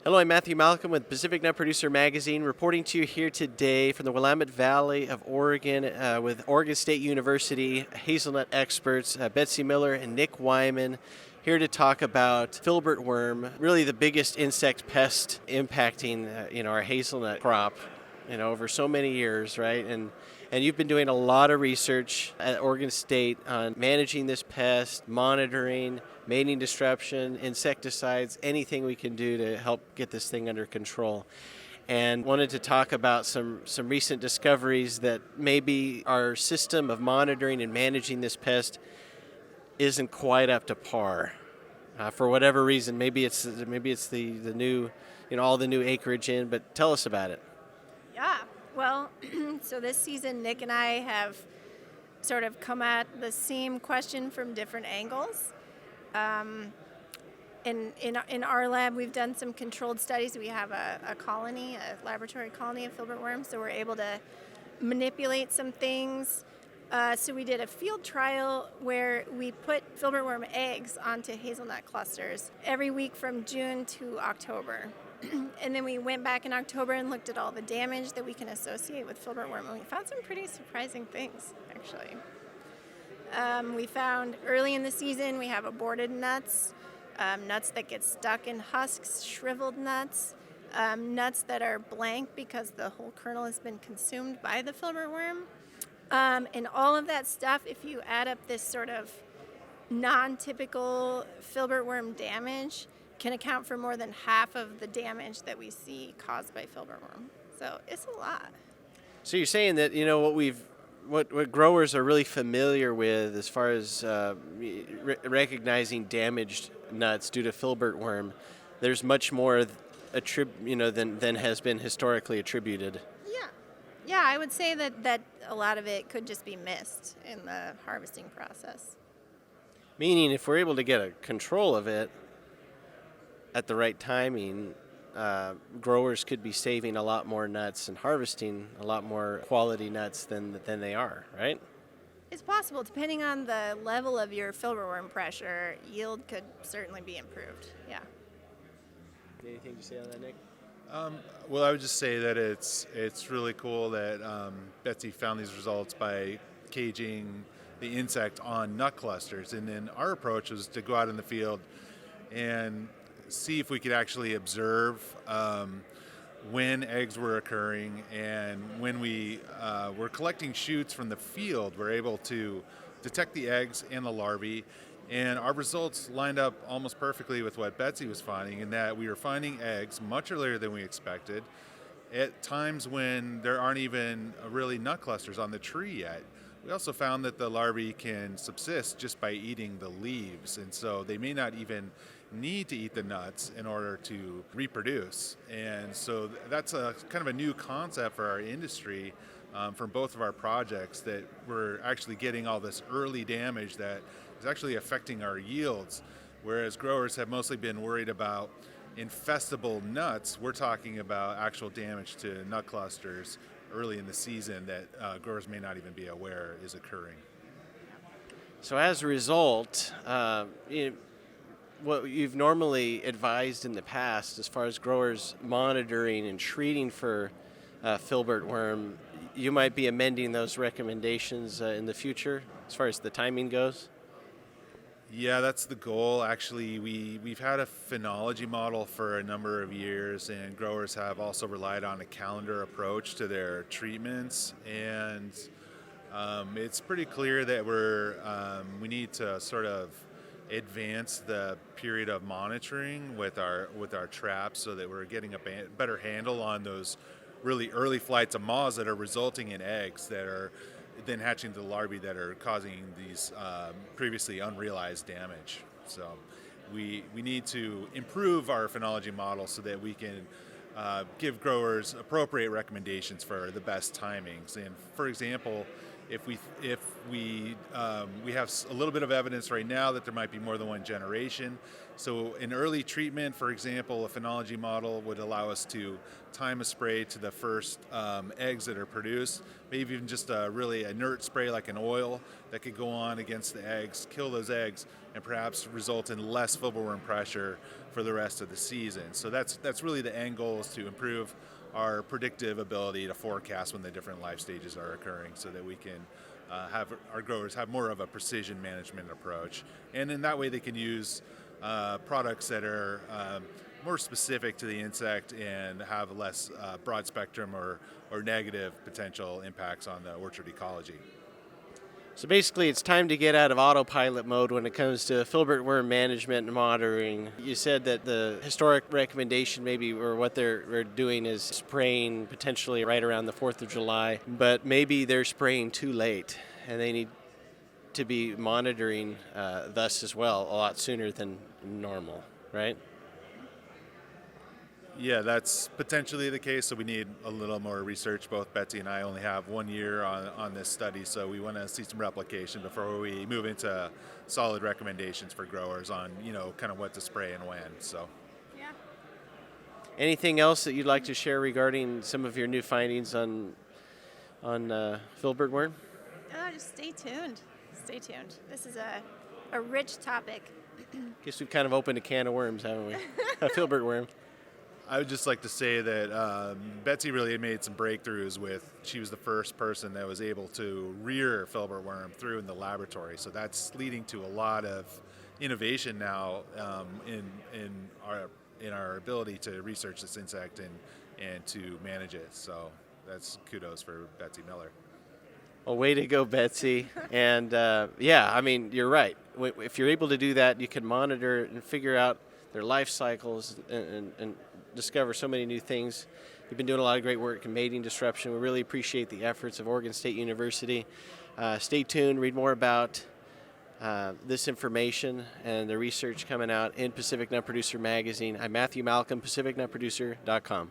Hello, I'm Matthew Malcolm with Pacific Nut Producer Magazine, reporting to you here today from the Willamette Valley of Oregon with Oregon State University Hazelnut experts Betsey Miller and Nick Wiman, here to talk about Filbertworm, really the biggest insect pest impacting our hazelnut crop, over so many years, right? And you've been doing a lot of research at Oregon State on managing this pest, monitoring, mating disruption, insecticides, anything we can do to help get this thing under control. And wanted to talk about some recent discoveries that maybe our system of monitoring and managing this pest isn't quite up to par. For whatever reason, maybe it's the new, all the new acreage in, but tell us about it. Yeah, well, so this season, Nick and I have sort of come at the same question from different angles. In our lab, we've done some controlled studies. We have a laboratory colony of Filbertworm, so we're able to manipulate some things. So we did a field trial where we put Filbertworm eggs onto hazelnut clusters every week from June to October. And then we went back in October and looked at all the damage that we can associate with Filbertworm, and we found some pretty surprising things, actually. We found early in the season we have aborted nuts, nuts that get stuck in husks, shriveled nuts, nuts that are blank because the whole kernel has been consumed by the Filbertworm. And all of that stuff, if you add up this sort of non-typical Filbertworm damage, can account for more than half of the damage that we see caused by Filbertworm. So it's a lot. So you're saying that what growers are really familiar with as far as recognizing damaged nuts due to Filbertworm, there's much more than has been historically attributed. Yeah, I would say that a lot of it could just be missed in the harvesting process. Meaning, if we're able to get a control of it at the right timing, growers could be saving a lot more nuts and harvesting a lot more quality nuts than they are, right? It's possible. Depending on the level of your Filbertworm pressure, yield could certainly be improved. Yeah. Anything to say on that, Nick? Well, I would just say that it's really cool that Betsey found these results by caging the insect on nut clusters. And then our approach was to go out in the field and see if we could actually observe when eggs were occurring, and when we were collecting shoots from the field, we're able to detect the eggs and the larvae, and our results lined up almost perfectly with what Betsey was finding, in that we were finding eggs much earlier than we expected, at times when there aren't even really nut clusters on the tree yet. We also found that the larvae can subsist just by eating the leaves, and so they may not even need to eat the nuts in order to reproduce. And so that's a kind of a new concept for our industry from both of our projects, that we're actually getting all this early damage that is actually affecting our yields. Whereas growers have mostly been worried about infestable nuts, we're talking about actual damage to nut clusters early in the season that growers may not even be aware is occurring. So as a result, what you've normally advised in the past as far as growers monitoring and treating for Filbertworm, you might be amending those recommendations in the future as far as the timing goes? Yeah, that's the goal. Actually, we've had a phenology model for a number of years, and growers have also relied on a calendar approach to their treatments. And it's pretty clear that we need to sort of advance the period of monitoring with our traps, so that we're getting a better handle on those really early flights of moths that are resulting in eggs that are then hatching the larvae that are causing these previously unrealized damage. So we need to improve our phenology model so that we can give growers appropriate recommendations for the best timings. And for example, if we have a little bit of evidence right now that there might be more than one generation. So in early treatment, for example, a phenology model would allow us to time a spray to the first eggs that are produced, maybe even just a really inert spray like an oil that could go on against the eggs, kill those eggs, and perhaps result in less filberworm pressure for the rest of the season. So that's really the end goal, is to improve our predictive ability to forecast when the different life stages are occurring, so that we can have our growers have more of a precision management approach. And in that way they can use products that are more specific to the insect and have less broad spectrum or negative potential impacts on the orchard ecology. So basically, it's time to get out of autopilot mode when it comes to filbertworm management and monitoring. You said that the historic recommendation, maybe, or what they're doing, is spraying potentially right around the 4th of July, but maybe they're spraying too late, and they need to be monitoring thus as well a lot sooner than normal, right? Yeah, that's potentially the case. So we need a little more research. Both Betsey and I only have 1 year on this study, so we want to see some replication before we move into solid recommendations for growers on, kind of what to spray and when. So, Yeah. Anything else that you'd like to share regarding some of your new findings on filbertworm? Just stay tuned. Stay tuned. This is a rich topic. Guess we've kind of opened a can of worms, haven't we? A filbertworm. I would just like to say that Betsey really had made some breakthroughs she was the first person that was able to rear filbertworm through in the laboratory. So that's leading to a lot of innovation now in our ability to research this insect and to manage it. So that's kudos for Betsey Miller. Well, way to go, Betsey. And you're right. If you're able to do that, you can monitor and figure out their life cycles and discover so many new things. You've been doing a lot of great work in mating disruption. We really appreciate the efforts of Oregon State University. Stay tuned, read more about this information and the research coming out in Pacific Nut Producer magazine. I'm Matthew Malcolm, PacificNutProducer.com.